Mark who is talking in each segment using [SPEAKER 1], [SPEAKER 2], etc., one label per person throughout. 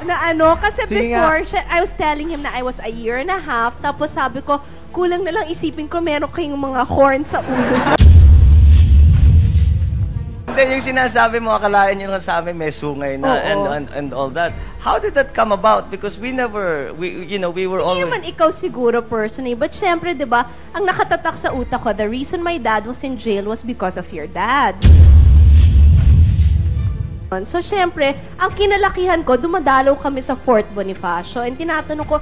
[SPEAKER 1] Na ano, kasi
[SPEAKER 2] Sige
[SPEAKER 1] before, I was telling him na I was a year and a half, tapos sabi ko, kulang na lang isipin ko meron kayong mga horn sa ulo.
[SPEAKER 3] Hindi, yung sinasabi mo, akalain nyo sa amin may sungay na and all that. How did that come about? Because we were always...
[SPEAKER 1] Hindi naman ikaw siguro personally, but syempre, di ba, ang nakatatak sa utak ko, the reason my dad was in jail was because of your dad. So, syempre, ang kinalakihan ko, dumadalaw kami sa Fort Bonifacio and tinatanong ko,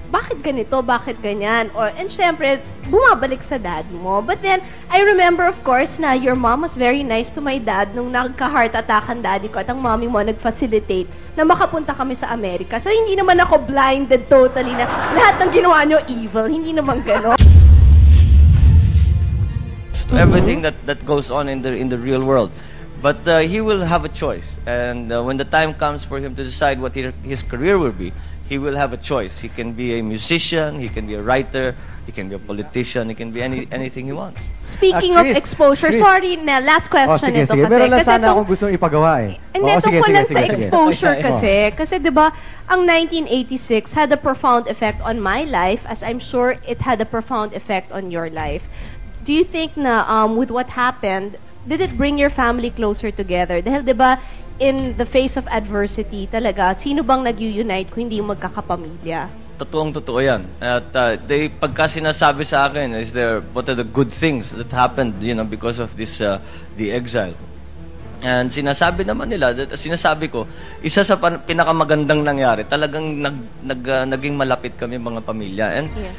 [SPEAKER 1] bakit ganito? Bakit ganyan? And syempre, bumabalik sa dad mo. But then, I remember, of course, na your mom was very nice to my dad nung nagka-heart attack ang daddy ko at ang mommy mo nag-facilitate na makapunta kami sa Amerika. So, hindi naman ako blinded totally na lahat ng ginawa nyo evil. Hindi naman gano'n.
[SPEAKER 3] Everything that goes on in the real world. But he will have a choice, and when the time comes for him to decide what his career will be, he will have a choice. He can be a musician, he can be a writer, he can be a politician, he can be anything he wants.
[SPEAKER 1] Speaking of exposure, sorry na, last question ito kasi.
[SPEAKER 2] Meron lang sana akong gusto ipagawa eh.
[SPEAKER 1] Hindi, tungkol lang sa exposure kasi. Kasi diba, ang 1986 had a profound effect on my life, as I'm sure it had a profound effect on your life. Do you think na with what happened, did it bring your family closer together? Dahil, di ba, in the face of adversity talaga, sino bang nag-unite kung hindi yung magkakapamilya?
[SPEAKER 3] Totoong-totoo yan. At pagka sinasabi sa akin, what are the good things that happened, because of this, the exile? And sinasabi naman nila, sinasabi ko, isa sa pinakamagandang nangyari, talagang naging malapit kami mga pamilya. And
[SPEAKER 1] yes.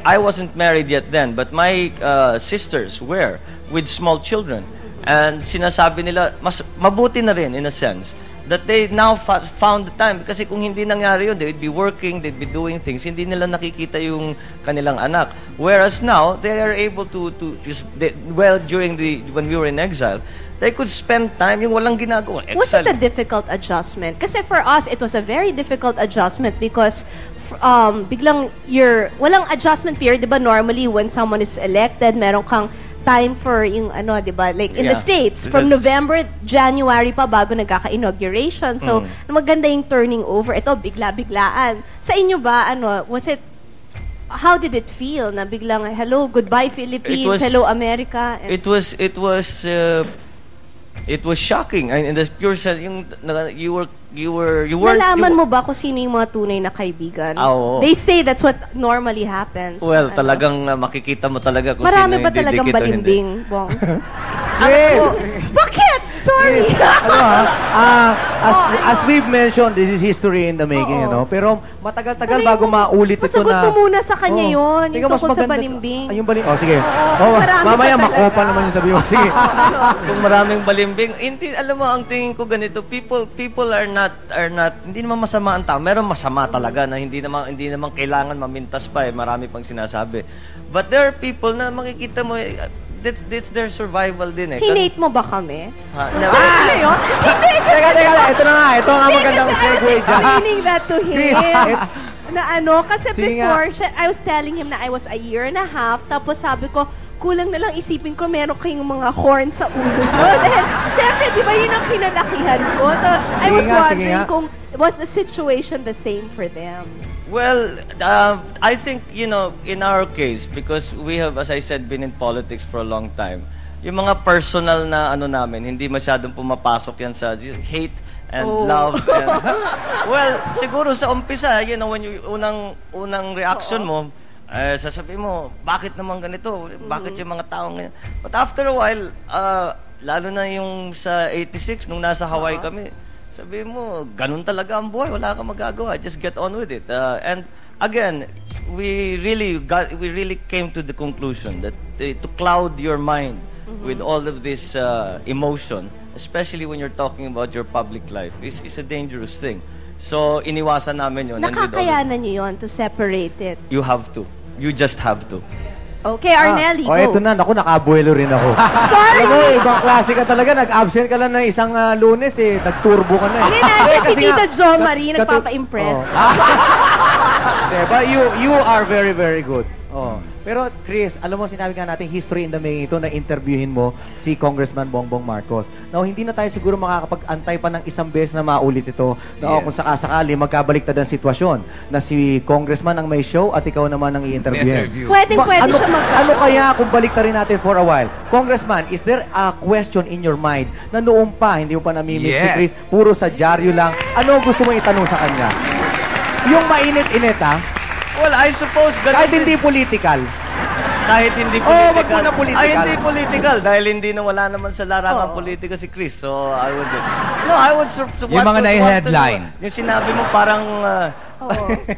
[SPEAKER 3] I wasn't married yet then, but my sisters were with small children. And sinasabi nila, mas mabuti na rin in a sense that they now found the time, kasi kung hindi nangyari yun, they'd be working, they'd be doing things, hindi nila nakikita yung kanilang anak. Whereas now, they are able to just, during when we were in exile, they could spend time yung walang ginagawa.
[SPEAKER 1] Was it a difficult adjustment? Kasi for us, it was a very difficult adjustment because biglang walang adjustment period, di ba? Normally, when someone is elected, meron kang time for yung di ba? Like in the States, from November, January pa bago nagkaka-inauguration. So, maganda yung turning over. Ito, bigla-biglaan. Sa inyo ba, how did it feel na biglang, hello, goodbye Philippines, hello America?
[SPEAKER 3] It was shocking. In the pure sense, you were.
[SPEAKER 1] Nalaman mo ba kung sino yung mga tunay na kaibigan?
[SPEAKER 3] Oo.
[SPEAKER 1] They say that's what normally happens.
[SPEAKER 3] Well, talagang makikita mo talaga kung
[SPEAKER 1] marami
[SPEAKER 3] sino
[SPEAKER 1] ba talagang balimbing, Bong? Bakit? Sorry.
[SPEAKER 2] As we've mentioned, this is history in the making, pero matagal-tagal bago maulit ito na...
[SPEAKER 1] Masagot mo muna sa kanya yun, yung tungkol sa balimbing.
[SPEAKER 2] Yung balimbing. Sige. Mamaya makopa naman yung sabi mo. Sige.
[SPEAKER 3] Kung maraming balimbing, alam mo, ang tingin ko ganito, people are not, hindi naman masama ang tao. Meron masama talaga na hindi naman kailangan mamintas pa marami pang sinasabi. But there are people na makikita mo, that's their survival din
[SPEAKER 1] Hinate mo ba kami?
[SPEAKER 3] Hindi.
[SPEAKER 2] Teka, ito na nga. Ito ang magandang segue dyan.
[SPEAKER 1] I was explaining that to him. Kasi before, I was telling him na I was a year and a half, tapos sabi ko, kulang na lang isipin ko meron kayong mga horn sa ulo. Dahil, syempre, di ba yun ang kinalakihan ko? So, I was wondering kung was the situation the same for them?
[SPEAKER 3] Well, I think, in our case, because we have, as I said, been in politics for a long time, yung mga personal na namin, hindi masyadong pumapasok yan sa hate and love. And, well, siguro sa umpisa, when unang reaction mo, sasabihin mo, bakit naman ganito? Bakit yung mga taong ganyan? But after a while, lalo na yung sa 86, nung nasa Hawaii kami, sabihin mo, ganun talaga ang buhay, wala kang magagawa, just get on with it. And again, we really came to the conclusion that to cloud your mind with all of this emotion, especially when you're talking about your public life, is a dangerous thing. So, iniwasan namin yun.
[SPEAKER 1] Nakakayanan nyo yun to separate it?
[SPEAKER 3] You have to. You just have to.
[SPEAKER 1] Okay, Arnelli, go.
[SPEAKER 2] Eto na. Naku, nakabuelo rin ako.
[SPEAKER 1] Sorry!
[SPEAKER 2] Alam mo, ibang klase ka talaga. Nag-absent ka lang ng isang Lunes Nag-turbo ka na
[SPEAKER 1] Hindi, si Tito Jo Marie nagpapa-impress.
[SPEAKER 2] But you are very, very good. Pero Chris, alam mo, sinabi nga natin, history in the making ito na interviewin mo si Congressman Bongbong Marcos. Now, hindi na tayo siguro makakapag-antay pa ng isang beses na maulit ito. Na kung sakasakali, magkabaliktad ang sitwasyon na si Congressman ang may show at ikaw naman ang i-interviewin.
[SPEAKER 1] Pwede siya magka-show.
[SPEAKER 2] Ano kaya kung baliktarin natin for a while? Congressman, is there a question in your mind na noong pa, hindi mo pa namimit si Chris, puro sa dyaryo lang, ano gusto mo itanong sa kanya? Yung mainit-init, ha?
[SPEAKER 3] Well, I suppose...
[SPEAKER 2] Kahit hindi political.
[SPEAKER 3] Kahit hindi political.
[SPEAKER 2] Wag mo na political.
[SPEAKER 3] Ay, hindi political. Dahil hindi na wala naman sa larangan politika si Chris. So, I would... No, I would...
[SPEAKER 4] Yung mga na-headline.
[SPEAKER 3] Yung sinabi mo parang...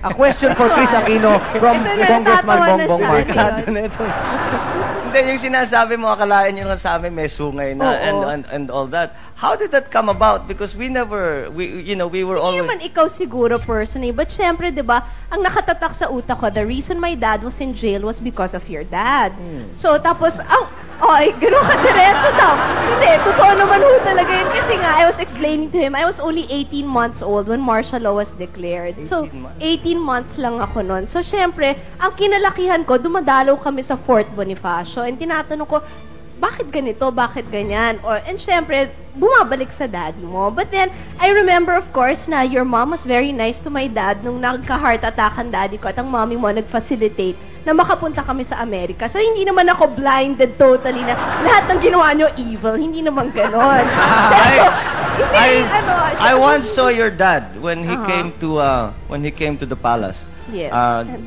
[SPEAKER 2] A question for Chris Aquino from Congressman Bongbong Marcos.
[SPEAKER 3] Hindi, yung sinasabi mo, akalain nyo nga sa amin may sungay na and all that. How did that come about? Because we were always...
[SPEAKER 1] Hindi naman ikaw siguro personally, but syempre, di ba, ang nakatatak sa utak ko, the reason my dad was in jail was because of your dad. So, tapos, gano'n ka diretso daw. Hindi, totoo naman ho talaga yun. Kasi nga, I was explaining to him, I was only 18 months old when martial law was declared. So, 18 months lang ako noon. So, syempre, ang kinalakihan ko, dumadalaw kami sa Fort Bonifacio. And tinatanong ko, bakit ganito? Bakit ganyan? And syempre, bumabalik sa daddy mo. But then, I remember, of course, na your mom was very nice to my dad nung nagka-heart attack ang daddy ko at ang mommy mo nag-facilitate na makapunta kami sa Amerika. So, hindi naman ako blinded totally na lahat ng ginawa nyo evil. Hindi naman ganon.
[SPEAKER 3] I once saw your dad when he came to the palace.
[SPEAKER 1] Yes.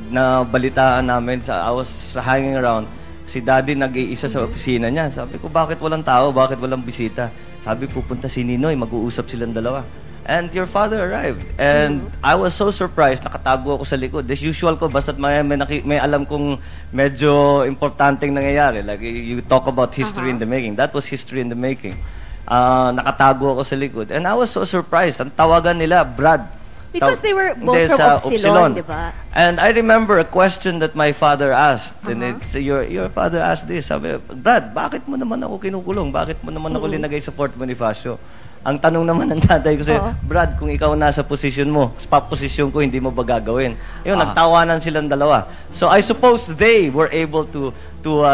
[SPEAKER 3] Na balitaan namin, I was hanging around. Si daddy nag-iisa sa opisina niya. Sabi ko, bakit walang tao? Bakit walang bisita? Sabi, pupunta si Ninoy, mag-uusap silang dalawa. And your father arrived. And I was so surprised, nakatago ako sa likod. As usual ko, basta't may alam kong medyo importanteng nangyayari. Like, you talk about history in the making. That was history in the making. Nakatago ako sa likod. And I was so surprised. Ang tawagan nila, Brad.
[SPEAKER 1] Because they were both from Upsilon, di ba?
[SPEAKER 3] And I remember a question that my father asked. And it's, your father asked this. Sabi, Brad, bakit mo naman ako kinukulong? Bakit mo naman ako linagay sa Fort Bonifacio? Ang tanong naman ng tatay ko sa'yo, Brad, kung ikaw nasa posisyon mo, sa posisyon ko, hindi mo ba gagawin? Yun, nagtawanan silang dalawa. So I suppose they were able to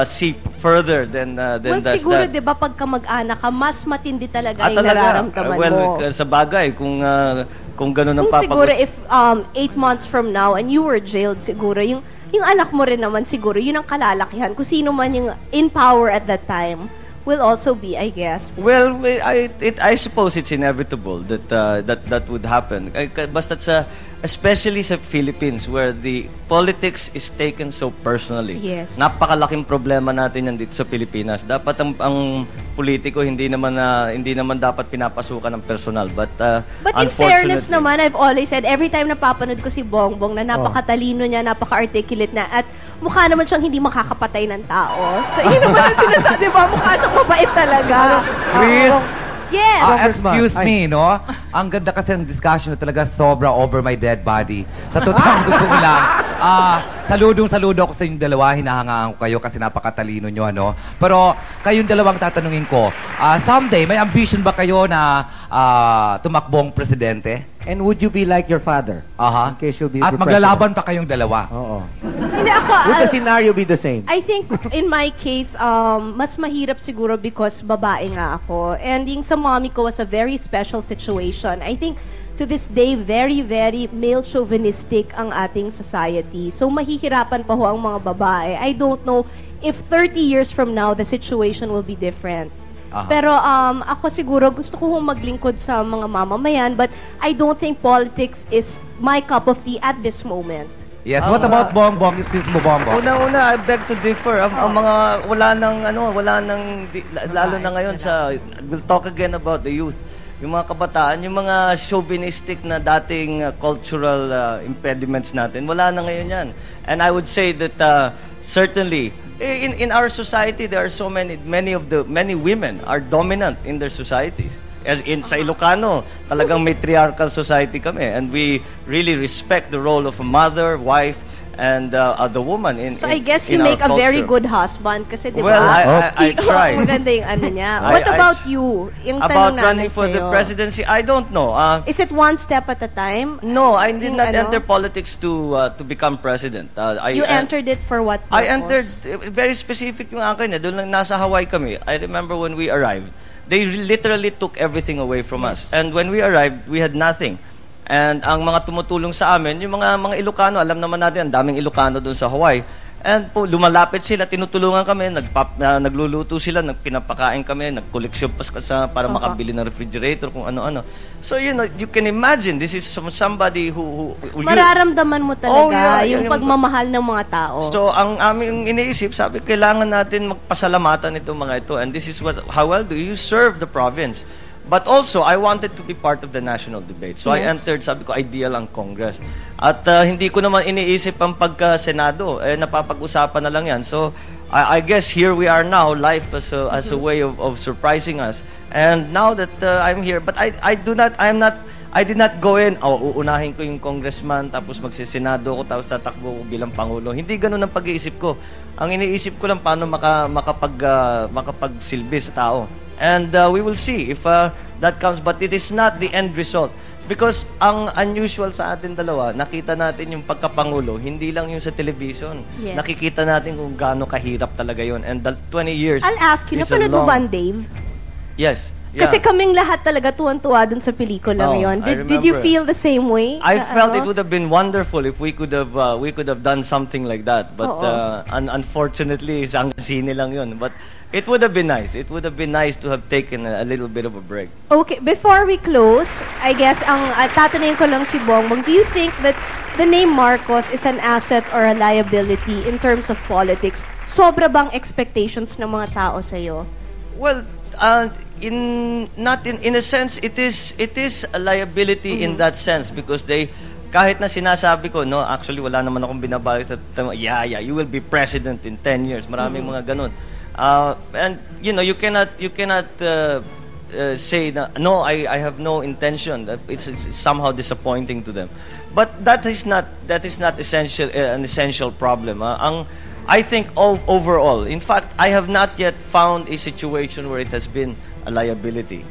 [SPEAKER 3] see further than
[SPEAKER 1] well, siguro, di ba, pagka mag-anak ka, mas matindi talaga yung nararamdaman mo.
[SPEAKER 3] Well, sa bagay, kung gano'n ang
[SPEAKER 1] papagos. Siguro, if 8 months from now, and you were jailed, siguro, yung anak mo rin naman, siguro, yun ang kalalakihan. Kung sino man yung in power at that time, will also be, I guess.
[SPEAKER 3] Well, I suppose it's inevitable that would happen. Basta especially sa Philippines, where the politics is taken so personally.
[SPEAKER 1] Yes.
[SPEAKER 3] Napakalaking problema natin yan dito sa Pilipinas. Dapat ang politiko hindi naman dapat pinapasukan ng personal. But
[SPEAKER 1] in fairness naman, I've always said, every time napapanood ko si Bongbong na napakatalino niya, napaka-articulate na, at mukha naman siyang hindi makakapatay ng tao. So, yun naman ang sinasabi, diba? Mukha siyang mabait talaga.
[SPEAKER 4] Chris,
[SPEAKER 1] yes.
[SPEAKER 4] Excuse me, no? Ang ganda kasi ng discussion na talaga sobra over my dead body. Sa totoong gusto ko lang, saludo ako sa inyong dalawa. Hinahangaan ko kayo kasi napakatalino nyo, ano? Pero kayong dalawang tatanungin ko, someday, may ambition ba kayo na tumakbong presidente?
[SPEAKER 2] And would you be like your father? In case you'll be
[SPEAKER 4] At maglalaban pa kayong dalawa?
[SPEAKER 2] Oo.
[SPEAKER 1] Hindi ako,
[SPEAKER 2] would the scenario be the same?
[SPEAKER 1] I think, in my case, mas mahirap siguro because babae nga ako. And yung sa mommy ko was a very special situation. I think, to this day, very, very male chauvinistic ang ating society. So, mahihirapan pa ho ang mga babae. I don't know if 30 years from now, the situation will be different. Pero ako siguro gusto ko maglingkod sa mga mamamayan, but I don't think politics is my cup of tea at this moment.
[SPEAKER 4] Yes, what about Bongbong? Excuse mo, Bongbong?
[SPEAKER 3] Una, I beg to differ. Ang mga, lalo na ngayon we'll talk again about the youth. Yung mga kabataan, yung mga chauvinistic na dating cultural impediments natin, wala na ngayon yan. And I would say that certainly, in our society, there are so many women are dominant in their societies. As sa Ilocano, talagang matriarchal society kami, and we really respect the role of a mother, wife, and the woman in
[SPEAKER 1] So I guess
[SPEAKER 3] in
[SPEAKER 1] you
[SPEAKER 3] our
[SPEAKER 1] make a very
[SPEAKER 3] culture.
[SPEAKER 1] good husband kasi di ba?
[SPEAKER 3] Well, I try.
[SPEAKER 1] Maganda yung ano niya.
[SPEAKER 3] I-
[SPEAKER 1] What
[SPEAKER 3] I-
[SPEAKER 1] about you? Yung
[SPEAKER 3] About
[SPEAKER 1] tanong
[SPEAKER 3] running
[SPEAKER 1] namin
[SPEAKER 3] for the
[SPEAKER 1] sa'yo.
[SPEAKER 3] presidency, I don't know.
[SPEAKER 1] Is it one step at a time?
[SPEAKER 3] No, I did
[SPEAKER 1] Yung
[SPEAKER 3] not
[SPEAKER 1] ano?
[SPEAKER 3] enter politics to become president.
[SPEAKER 1] You entered it for what purpose?
[SPEAKER 3] I entered very specific yung akin. Doon lang nasa Hawaii kami. I remember when we arrived, they literally took everything away from us. And when we arrived, we had nothing. And ang mga tumutulong sa amin, yung mga Ilocano, alam naman natin, ang daming Ilocano doon sa Hawaii. And po, lumalapit sila, tinutulungan kami, nagluluto sila, pinapakain kami, nagkoleksyon pa para makabili ng refrigerator, kung ano-ano. So, you know, you can imagine, this is somebody who
[SPEAKER 1] Mararamdaman mo talaga
[SPEAKER 3] Oh, yeah,
[SPEAKER 1] yung
[SPEAKER 3] yung-
[SPEAKER 1] pagmamahal ng mga tao.
[SPEAKER 3] So, ang aming iniisip, sabi, kailangan natin magpasalamatan itong mga ito. And this is how well do you serve the province? But also, I wanted to be part of the national debate. So, I
[SPEAKER 1] Yes.
[SPEAKER 3] entered, sabi ko, ideal ang Congress. At hindi ko naman iniisip ang pagka-Senado. Napapag-usapan na lang yan. So, I guess here we are now, life as a way of surprising us. And now that I'm here, but I did not go in, uunahin ko yung congressman, tapos magsisenado ko, tapos tatakbo ko bilang Pangulo. Hindi ganun ang pag-iisip ko. Ang iniisip ko lang paano makapagsilbi sa tao. And we will see if that comes, but it is not the end result. Because ang unusual sa atin dalawa, nakita natin yung pagkapangulo, hindi lang yung sa television.
[SPEAKER 1] Yes.
[SPEAKER 3] Nakikita natin kung gaano kahirap talaga yun. And the 20 years
[SPEAKER 1] I'll ask you,
[SPEAKER 3] is a
[SPEAKER 1] napanood mo
[SPEAKER 3] long-
[SPEAKER 1] ba ang Dave?
[SPEAKER 3] Yes. Yeah.
[SPEAKER 1] Kasi kaming lahat talaga tuwan-tuwa dun sa pelikula
[SPEAKER 3] Oh,
[SPEAKER 1] ngayon.
[SPEAKER 3] I
[SPEAKER 1] Did you
[SPEAKER 3] remember.
[SPEAKER 1] feel the same way?
[SPEAKER 3] I
[SPEAKER 1] Na
[SPEAKER 3] felt
[SPEAKER 1] ano?
[SPEAKER 3] it would have been wonderful if we could have done something like that. But
[SPEAKER 1] Oo.
[SPEAKER 3] unfortunately, isang sine lang yun. But it would have been nice. It would have been nice to have taken a little bit of a break.
[SPEAKER 1] Okay, before we close, I guess ang tatanungin ko lang si Bongbong, do you think that the name Marcos is an asset or a liability in terms of politics? Sobra bang expectations ng mga tao sa'yo?
[SPEAKER 3] Well, in a sense, it is a liability in that sense because kahit na sinasabi ko, no, actually wala naman akong binabalik at you will be president in 10 years. Maraming mga ganun. And you know, you cannot say na, no, I have no intention. That it's somehow disappointing to them. But that is not an essential problem. I think overall, in fact, I have not yet found a situation where it has been a liability.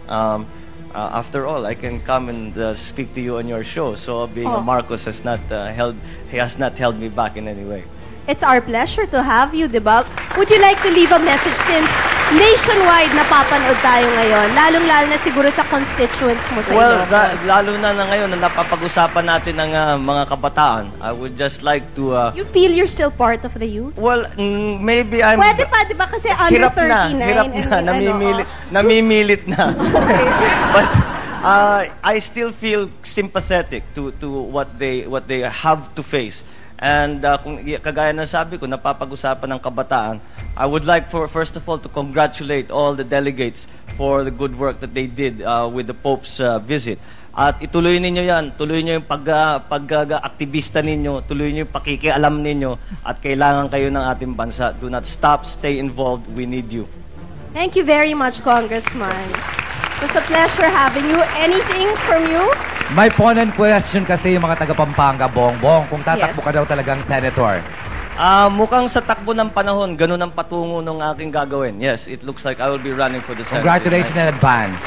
[SPEAKER 3] After all, I can come and speak to you on your show. So being a Marcos has not held me back in any way.
[SPEAKER 1] It's our pleasure to have you, di ba? Would you like to leave a message since nationwide napapanood tayo ngayon? Lalong-lalo na siguro sa constituents mo sa
[SPEAKER 3] Well,
[SPEAKER 1] Ilocos.
[SPEAKER 3] lalo na ngayon na napapag-usapan natin ng mga kabataan, I would just like to...
[SPEAKER 1] You feel you're still part of the youth?
[SPEAKER 3] well, maybe I'm...
[SPEAKER 1] Pwede pa, di ba? Kasi under 39.
[SPEAKER 3] Hirap na, namimilit na. But I still feel sympathetic to what they have to face. And kung kagaya ng sabi ko, napapag-usapan ng kabataan, I would like first of all to congratulate all the delegates for the good work that they did with the Pope's visit. At ituloy ninyo yan, tuloy nyo yung pag-aktivista ninyo, tuloy nyo yung pakikialam ninyo, at kailangan kayo ng ating bansa. Do not stop, stay involved, we need you.
[SPEAKER 1] Thank you very much, Congressman. It was a pleasure having you. Anything from you?
[SPEAKER 4] May ponent question kasi yung mga taga-Pampanga, Bongbong, kung tatakbo
[SPEAKER 1] Yes.
[SPEAKER 4] ka daw talagang senator.
[SPEAKER 3] Mukhang sa takbo ng panahon, ganun ang patungo ng aking gagawin. Yes, it looks like I will be running for the Senate.
[SPEAKER 4] Congratulations in advance.